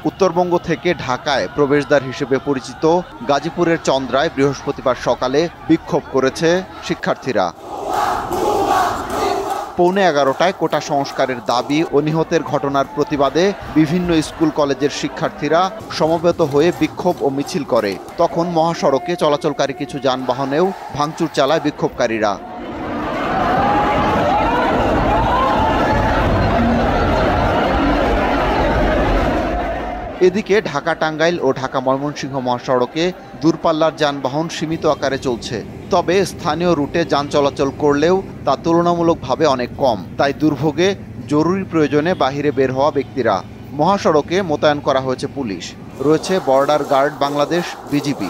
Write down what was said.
উত্তরবঙ্গ থেকে ঢাকায় প্রবেশদ্বার হিসেবে পরিচিত গাজীপুরের চন্দ্রায় বৃহস্পতিবার সকালে বিক্ষোভ করেছে শিক্ষার্থীরা। 11:15টায় কোটা সংস্কারের দাবি ও নিহতের ঘটনার প্রতিবাদে বিভিন্ন স্কুল কলেজের শিক্ষার্থীরা সমবেত হয়ে বিক্ষোভ ও মিছিল করে। তখন মহাসড়কে চলাচলকারী কিছু যানবাহনেও ভাঙচুর চালায় বিক্ষোভকারীরা। এদিকে ঢাকা টাঙ্গাইল ও ঢাকা ময়মনসিংহ মহাসড়কে দূরপাল্লার যানবাহন সীমিত আকারে চলছে। তবে স্থানীয় রুটে যান চলাচল করলেও তা তুলনামূলকভাবে অনেক কম। তাই দুর্ভোগে জরুরি প্রয়োজনে বাহিরে বের হওয়া ব্যক্তিরা। মহাসড়কে মোতায়েন করা হয়েছে পুলিশ, রয়েছে বর্ডার গার্ড বাংলাদেশ, বিজিবি।